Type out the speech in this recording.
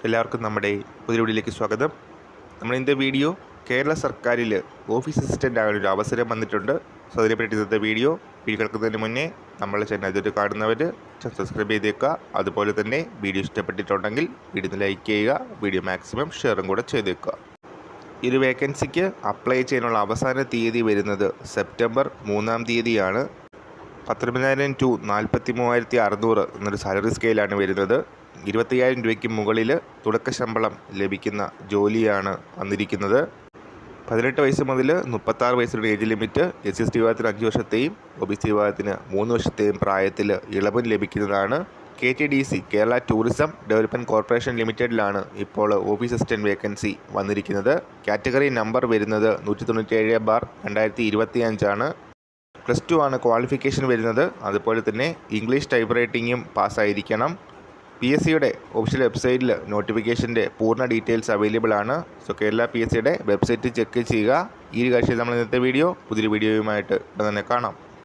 എല്ലാവർക്കും നമ്മുടെ പുതിയ വീഡിയോയിലേക്ക് സ്വാഗതം. ഇന്നത്തെ വീഡിയോ കേരള സർക്കാരിൽ ഓഫീസ് അസിസ്റ്റൻ്റ് ആകാനൊരു അവസരം വന്നിട്ടുണ്ട്. സോ അതിനെപ്പറ്റി ഇന്നത്തെ വീഡിയോ കേൾക്കുന്നതിന് മുന്നേ നമ്മളെ ചാനൽ ഇതുവരെ കാണുന്നവർ സബ്സ്ക്രൈബ് ചെയ്തേക്കുക. അതുപോലെ തന്നെ വീഡിയോ ഇഷ്ടപ്പെട്ടിട്ടുണ്ടെങ്കിൽ വീഡിയോ ലൈക്ക് ചെയ്യുക, വീഡിയോ മാക്സിമം ഷെയറും കൂടെ ചെയ്തേക്കുക. ഈ ഒരു വേക്കൻസിക്ക് അപ്ലൈ ചെയ്യാനുള്ള അവസാന തീയതി വരുന്നത് സെപ്റ്റംബർ 3-ാം തീയതിയാണ്. 19,000 to 43,600 എന്നൊരു സാലറി സ്കെയിലാണ് വരുന്നത്. 25,000 രൂപയ്ക്ക് മുകളിൽ തുടക്ക ശമ്പളം ലഭിക്കുന്ന ജോലിയാണ് വന്നിരിക്കുന്നത്. 18 വയസ്സ് മുതൽ 36 വയസ്സിലുള്ള ഏജ് ലിമിറ്റ്. SC വിഭാഗത്തിന് 5 വർഷത്തെയും OBC വിഭാഗത്തിന് 3 വർഷത്തെയും പ്രായത്തിൽ ഇളവ് ലഭിക്കുന്നതാണ്. KTDC Kerala tourism development corporation ലിമിറ്റഡിലാണ് ഇപ്പോൾ ഓഫീസ് അസിസ്റ്റൻറ്റ് വേക്കൻസി വന്നിരിക്കുന്നത്. കാറ്റഗറി നമ്പർ വരുന്നത് 197/2025 ആണ്. +2 ആണ് ക്വാളിഫിക്കേഷൻ വരുന്നത്. അതുപോലെ തന്നെ ഇംഗ്ലീഷ് ടൈപ്പ് റൈറ്റിങ്ങും പാസ്സായിരിക്കണം. PSCയുടെ ഒഫീഷ്യൽ വെബ്സൈറ്റിൽ നോട്ടിഫിക്കേഷൻ്റെ പൂർണ്ണ ഡീറ്റെയിൽസ് അവൈലബിൾ ആണ്. സോ കേരള PSCയുടെ വെബ്സൈറ്റ് ചെക്ക് ചെയ്യുക. ഈ ഒരു കാഴ്ചയിൽ നമ്മൾ ഇന്നത്തെ വീഡിയോ പുതിയൊരു വീഡിയോയുമായിട്ട് തന്നെ കാണാം.